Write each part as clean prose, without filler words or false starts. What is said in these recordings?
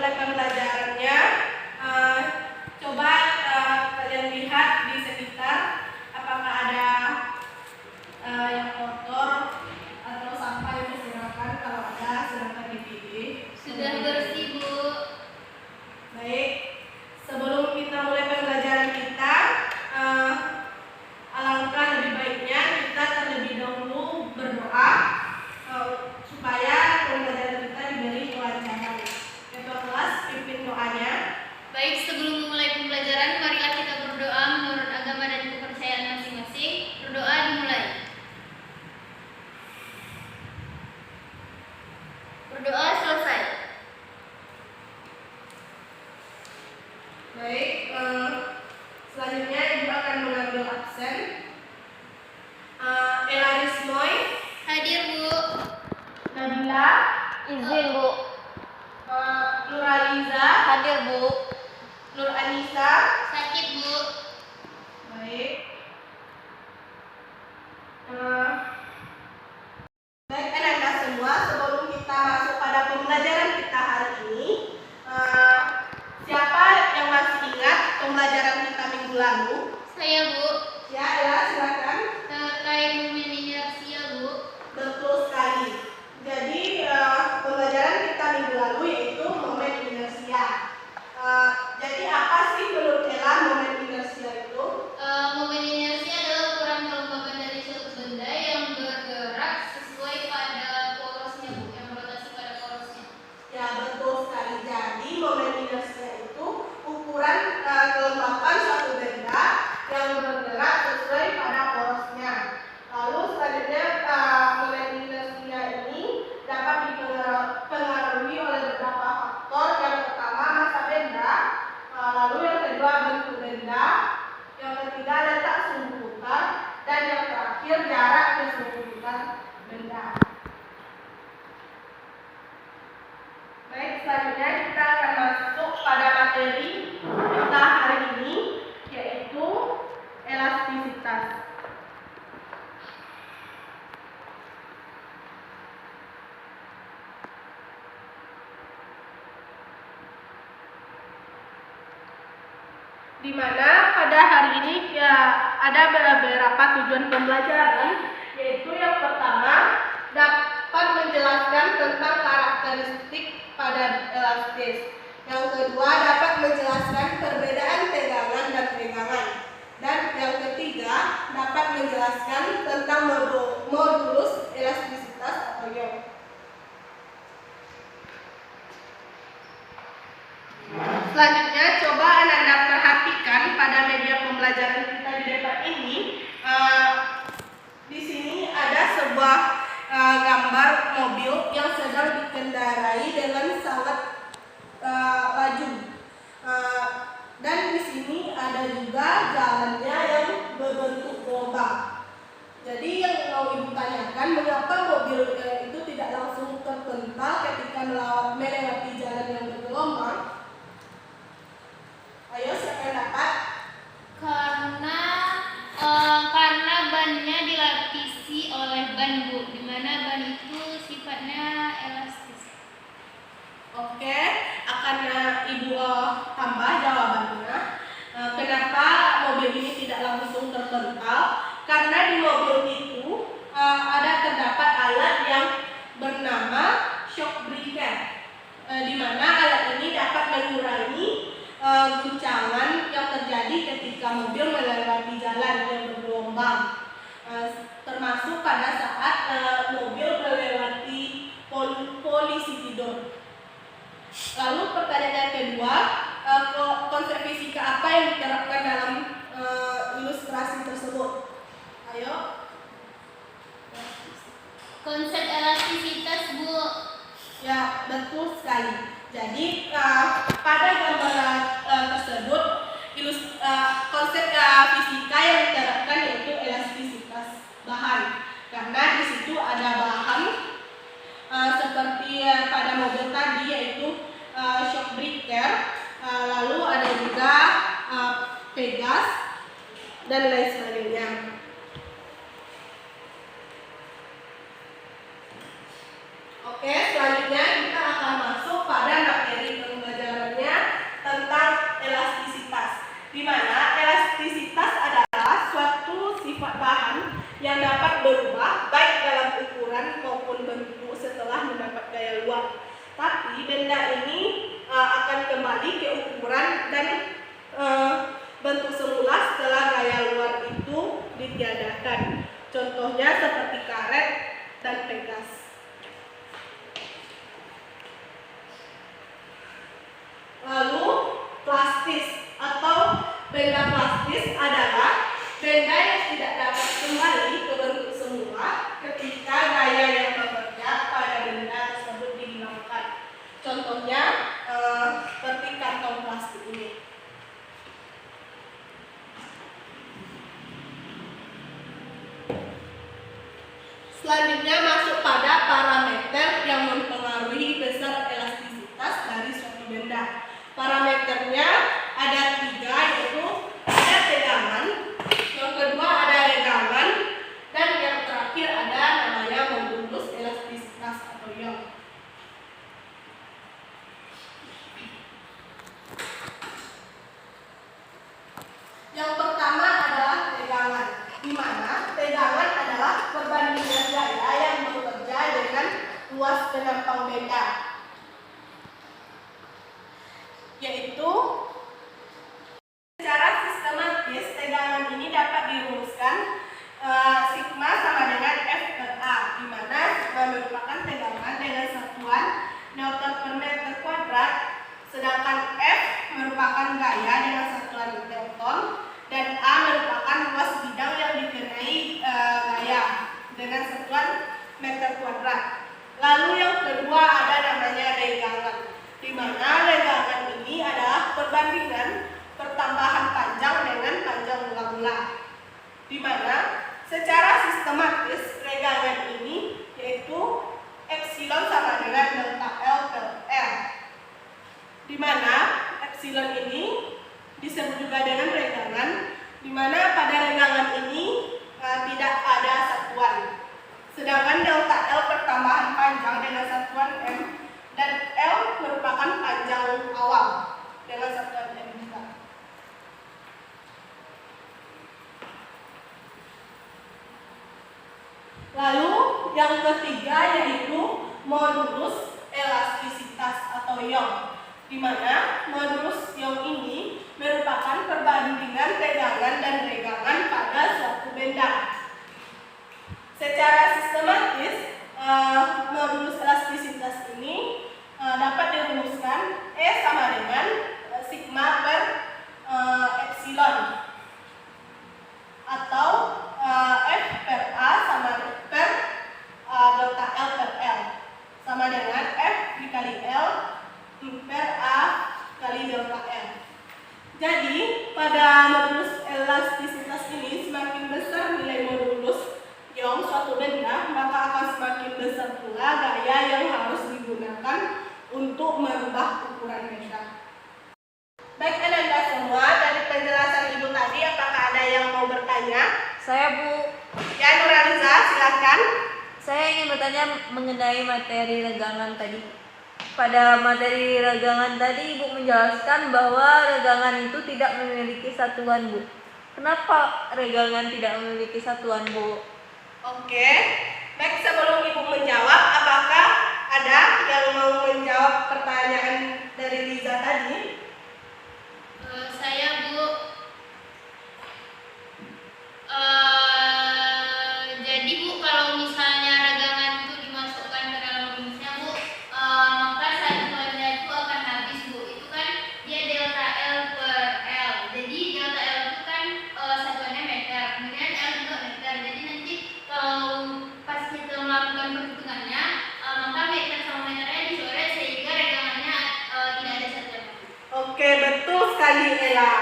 memulai pembelajarannya, coba kalian lihat di sekitar apakah ada yang kotor atau sampah yang berserakan. Kalau ada, silakan dipilih. Sudah bersih, Bu. Baik, sebelum kita mulai pembelajaran kita, alangkah lebih baiknya kita terlebih dahulu berdoa supaya pembelajaran kita diberi kelancaran. Ketua kelas, pimpin doanya. Baik, sebelum memulai pembelajaran, marilah kita berdoa menurut agama dan kepercayaan masing-masing. Berdoa dimulai. Berdoa selesai. Baik, selanjutnya Ibu akan mengambil absen. Elarismoy, Hadir, Bu. Nabila, Izin, Bu. Nuraliza, Hadir, Bu. Nur Anissa. Sakit, Bu. Baik. Baik, Anda semua, sebelum kita masuk pada pembelajaran kita hari ini, siapa yang masih ingat pembelajaran kita minggu lalu? Saya, Bu. Ya, Ella, silakan. Terkait momen inersia, Bu. Betul sekali. Jadi pembelajaran kita minggu lalu yaitu momen inersia. Jadi apa sih menurut Ella momen inersia itu? Momen inersia adalah ukuran kelembaban dari suatu benda yang bergerak sesuai pada porosnya, Bu, yang berotasi pada porosnya. Ya, betul sekali. Jadi momen inersia itu ukuran kelembapan suatu benda yang bergerak sesuai pada porosnya. Lalu selanjutnya momen inersia ini dapat dipengaruhi oleh beberapa faktor. Yang pertama massa benda, lalu yang kedua bentuk benda, yang ketiga letak suhu putar, dan yang terakhir jarak ke suhu putar benda. Baik, selanjutnya kita akan masuk pada materi kita hari ini, yaitu elastisitas. Di mana pada hari ini ya ada beberapa tujuan pembelajaran, yaitu yang pertama dapat menjelaskan tentang karakteristik pada elastis. Yang kedua dapat menjelaskan perbedaan tegangan dan pegangan. Dan yang ketiga dapat menjelaskan tentang modulus elastisitas atau Young. Selanjutnya coba Anda perhatikan pada media pembelajaran kita di depan ini. Di sini ada sebuah gambar mobil yang sedang dikendarai dengan sangat laju. Dan di sini ada juga jalannya yang berbentuk gelombang. Jadi yang mau Ibu tanyakan, mengapa mobil itu tidak langsung terpental ketika melewati jalan yang bergelombang? Ayo, siapa yang dapat? Karena bannya dilapisi oleh ban, Bu, di mana ban itu sifatnya elastis. Oke, akan Ibu tambah jawabannya. Kenapa mobil ini tidak langsung terpental? Karena di mobil itu terdapat alat yang bernama shock breaker, di mana alat ini dapat mengurangi guncangan yang terjadi ketika mobil melewati jalan yang bergelombang, termasuk pada saat mobil melewati polisi tidur. Lalu pertanyaan yang kedua, konsep fisika apa yang diterapkan dalam ilustrasi tersebut? Ayo. Konsep elastisitas, Bu. Ya, betul sekali. Jadi pada gambaran tersebut konsep fisika yang diterapkan yaitu elastisitas bahan. Karena di situ ada bahan seperti pada mobil tadi yaitu shock breaker, lalu ada juga pegas dan lain sebagainya. Oke, selanjutnya kita akan masuk pada materi pembelajaran sifat bahan yang dapat berubah baik dalam ukuran maupun bentuk setelah mendapat gaya luar. Tapi benda ini akan kembali ke ukuran dan bentuk semula setelah gaya luar itu ditiadakan. Contohnya seperti karet dan pegas. Lalu plastis atau benda plastis adalah benda yang tidak dapat kembali ke bentuk semula ketika gaya yang bekerja pada benda tersebut dihilangkan. Contohnya seperti kantong plastik ini. Selanjutnya masuk pada parameter yang mempengaruhi besar elastisitas dari suatu benda. Parameternya ada 3, yaitu ada tegangan, yang kedua ada regangan, dan yang terakhir ada namanya modulus elastisitas atau young. Yang pertama adalah tegangan, di mana tegangan adalah perbandingan gaya yang bekerja dengan luas penampang benda, yaitu secara sistematis tegangan ini dapat dirumuskan sigma sama dengan F per A, di mana sigma merupakan tegangan dengan satuan Newton per meter kuadrat, sedangkan F merupakan gaya dengan satuan Newton, dan A merupakan luas bidang yang dikenai gaya dengan satuan meter kuadrat. Lalu yang kedua ada namanya regangan, di mana regangan ini adalah perbandingan pertambahan panjang dengan panjang mula-mula, di mana secara sistematis regangan ini yaitu epsilon sama dengan delta L per L, di mana epsilon ini disebut juga dengan regangan, di mana pada regangan ini tidak ada satuan, sedangkan delta L pertambahan panjang dengan satuan M, dan L merupakan panjang awal dengan satuan M juga. Lalu yang ketiga yaitu modulus elastisitas atau Young, di mana modulus Young ini merupakan perbandingan tegangan dan regangan pada suatu benda. Secara sistematis, modulus elastisitas ini dapat dirumuskan E sama dengan sigma per epsilon, atau F per A sama per delta L per L sama dengan F dikali L per A kali delta L. Jadi pada modulus elastisitas ini semakin besar nilai modulus Young suatu benda, maka akan semakin besar pula gaya yang harus digunakan untuk merubah ukuran benda. Baik Anda semua, dari penjelasan Ibu tadi, apakah ada yang mau bertanya? Saya Bu. Ya, Nuraliza, silakan. Saya ingin bertanya mengenai materi regangan tadi. Pada materi regangan tadi Ibu menjelaskan bahwa regangan itu tidak memiliki satuan Bu. Kenapa regangan tidak memiliki satuan Bu? Oke, baik, sebelum Ibu menjawab, apakah ada yang mau menjawab pertanyaan dari Liza tadi? Saya Bu. Jadi Bu, kalau misalnya regangan itu dimasukkan ke dalam rumusnya Bu, maka satuannya itu akan habis Bu. Itu kan dia delta L per L. Jadi delta L itu kan satuannya meter, kemudian L juga meter. Jadi nanti kalau pas kita melakukan perhitungannya, maka meter sama meternya dicoret sehingga regangannya tidak ada satuan. Oke, betul sekali Ella.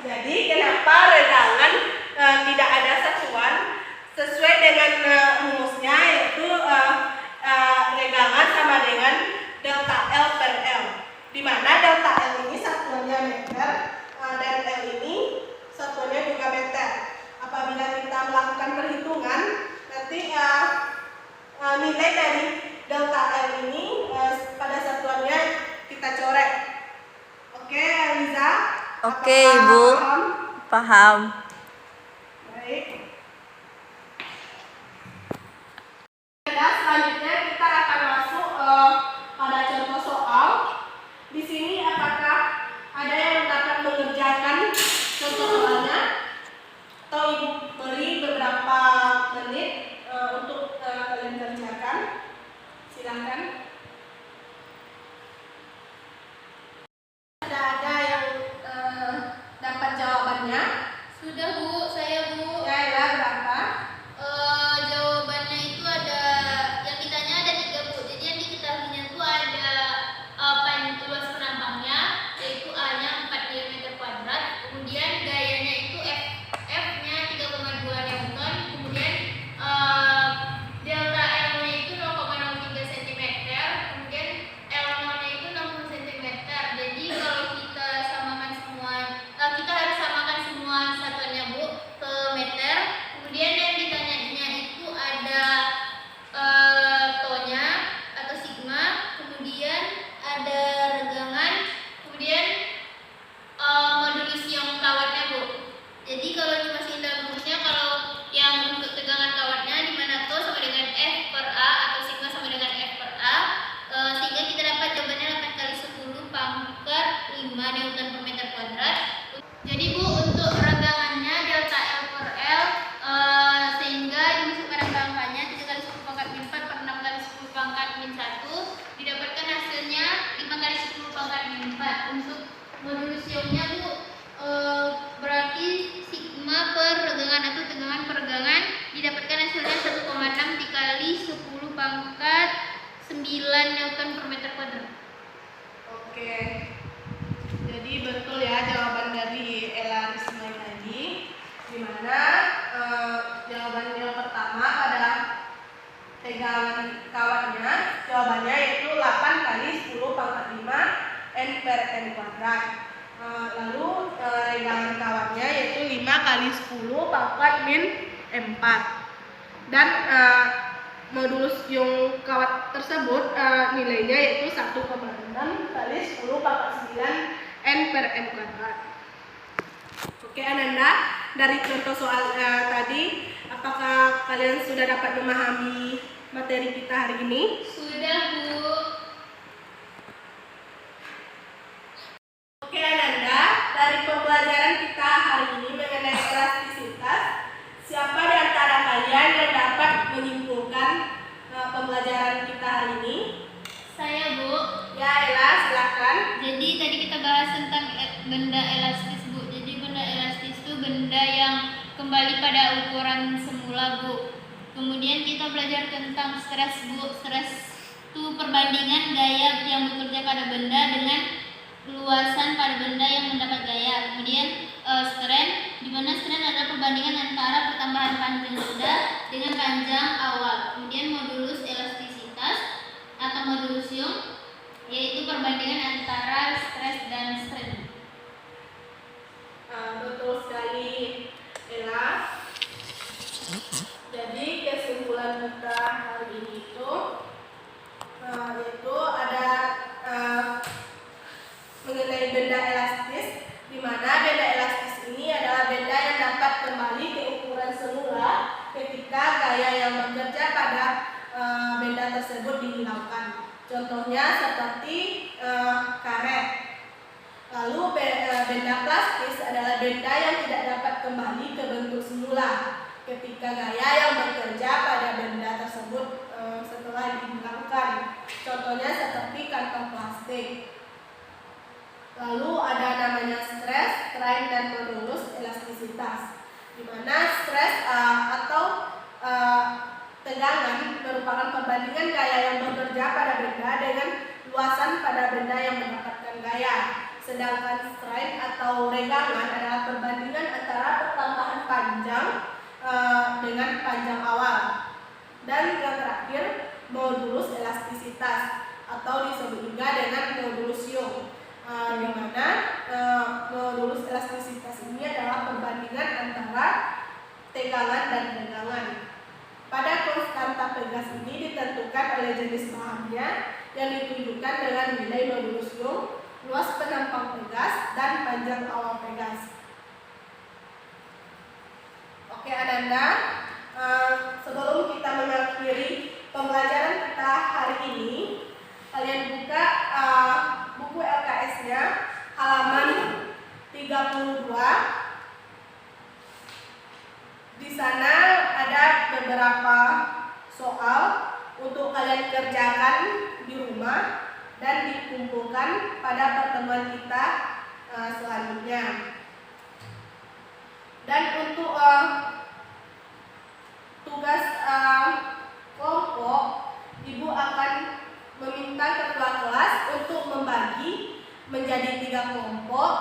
Jadi kenapa regangan tidak ada satuan? Sesuai dengan rumusnya, yaitu regangan sama dengan delta L per L, di mana delta L ini satuannya meter dan L ini satuannya juga meter. Apabila kita melakukan perhitungan, nanti nilai dari delta L ini pada satuannya kita coret. Oke, Eliza? Oke, Ibu. Paham. Baik. Dan selanjutnya kita akan masuk pada contoh soal. Di sini apakah ada yang dapat mengerjakan contoh soalnya? Atau Ibu beri beberapa menit untuk kalian kerjakan. Silakan. Ada yang dapat jawabannya? Sudah Bu, saya Bu. Ya, Ella, berapa? Jawabannya itu ada yang ditanya ada 3 Bu. Jadi yang diketahuinya itu ada luas penampangnya yaitu A-nya 4 mm², kemudian gayanya itu F-nya 3,2 Newton, kemudian delta L-nya itu 0,03 cm, kemudian L0-nya itu 60 cm. Jadi kalau kita samakan semua, kita harus samakan semua satuannya Bu ke meter. Kemudian yang ditanyanya itu ada tonya atau sigma, kemudian ada regangan, kemudian modulus yang kawatnya Bu. Jadi kalau dimasukin dalam rumusnya, kalau yang untuk tegangan kawatnya di mana to sama dengan F per A atau sigma sama dengan F per A, sehingga kita dapat jawabannya 8 kali 10 pangkat 5 Newton per meter kuadrat. Jadi Bu, untuk regangannya delta L per L, sehingga dimasukkan angka-angkanya 3 kali 10 pangkat min 4 per 6 kali 10 pangkat min 1, didapatkan hasilnya 5 kali 10 pangkat min 4. Untuk modulus iongnya Bu, berarti sigma per regangan atau tegangan per regangan, didapatkan hasilnya 1,6 dikali 10 pangkat 9 Newton per meter kuadrat. Oke. Jadi betul ya jawaban dari Ella Risma tadi, di mana jawaban yang pertama pada tegangan kawatnya, jawabannya yaitu 8 kali 10 pangkat 5 N per N kuadrat. Lalu regangan kawatnya yaitu 5 kali 10 pangkat min 4. Dan modulus ion kawat tersebut nilainya yaitu 1,6 kali 10 pangkat 9 N per N kuadrat. Oke Ananda, dari contoh soal tadi, apakah kalian sudah dapat memahami materi kita hari ini? Sudah Bu. Oke Ananda, dari pembelajaran kita hari ini mengenai elastisitas, siapa di antara kalian yang dapat menyimpulkan pembelajaran kita hari ini? Saya Bu. Ya Ella, silakan. Jadi tadi kita bahas tentang benda elastis Bu. Jadi benda elastis itu benda yang kembali pada ukuran semula Bu. Kemudian kita belajar tentang stres Bu. Stres itu perbandingan gaya yang bekerja pada benda dengan luasan pada benda yang mendapat gaya. Kemudian strain, di mana strain adalah perbandingan antara pertambahan panjang benda dengan panjang awal. Kemudian modulus elastisitas atau modulus Young, yaitu perbandingan antara stres dan strain. Betul sekali Ella. Jadi kesimpulan kita hari ini itu yaitu ada mengenai benda elastis, di mana benda elastis ini adalah benda yang dapat kembali ke ukuran semula ketika gaya yang bekerja pada benda tersebut dihilangkan. Contohnya seperti karet. Lalu benda plastis adalah benda yang tidak dapat kembali ke bentuk semula ketika gaya yang bekerja pada benda tersebut setelah dihilangkan. Contohnya seperti kantong plastik. Lalu ada namanya stres, strain, dan modulus elastisitas, di mana stres atau tegangan merupakan perbandingan gaya yang bekerja pada benda dengan luasan pada benda yang mendapatkan gaya. Sedangkan strain atau regangan adalah perbandingan antara pertambahan panjang dengan panjang awal. Dan yang terakhir, modulus elastisitas atau disebut juga dengan modulus Young, di mana modulus elastisitas ini adalah perbandingan antara tegangan dan regangan. Pada konstanta pegas ini ditentukan oleh jenis bahannya yang ditunjukkan dengan nilai modulus Young, luas penampang pegas, dan panjang awal pegas. Oke Oke Ananda, sebelum kita mengakhiri pembelajaran kita hari ini, kalian buka buku LKS-nya halaman 32. Di sana ada beberapa soal untuk kalian kerjakan di rumah dan dikumpulkan pada pertemuan kita selanjutnya. Dan untuk tugas kelompok, Ibu akan meminta ketua kelas untuk membagi menjadi 3 kelompok.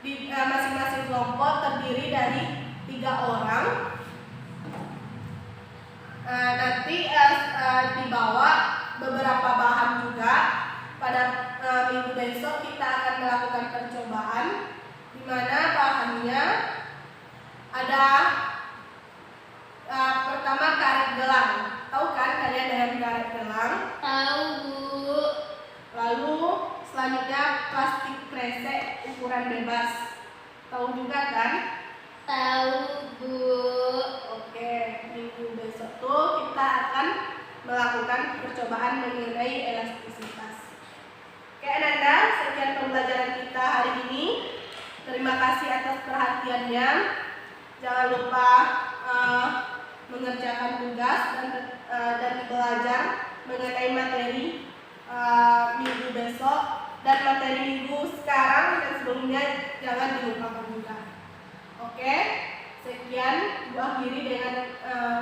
Masing-masing kelompok terdiri dari 3 orang. Nanti dibawa beberapa bahan juga. Pada minggu besok kita akan melakukan percobaan, di mana bahannya ada pertama karet gelang. Tahu kan kalian dengan karet gelang? Tahu, Bu. Lalu selanjutnya plastik kresek ukuran bebas. Tahu juga kan? Tahu, Bu. Oke, minggu besok tuh kita akan melakukan percobaan mengenai elastisitas. Oke Ananda, sekian pembelajaran kita hari ini. Terima kasih atas perhatiannya. Jangan lupa mengerjakan tugas dan belajar mengenai materi minggu besok, dan materi minggu sekarang dan sebelumnya jangan dilupakan juga. Oke, sekian, Bu akhiri dengan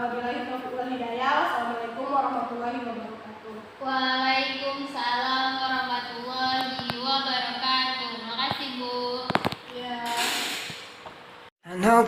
wabillahi taufiq wal hidayah. Wassalamualaikum warahmatullahi wabarakatuh. Waalaikumsalam warahmatullahi wabarakatuh. Makasih, Bu. Ya. I know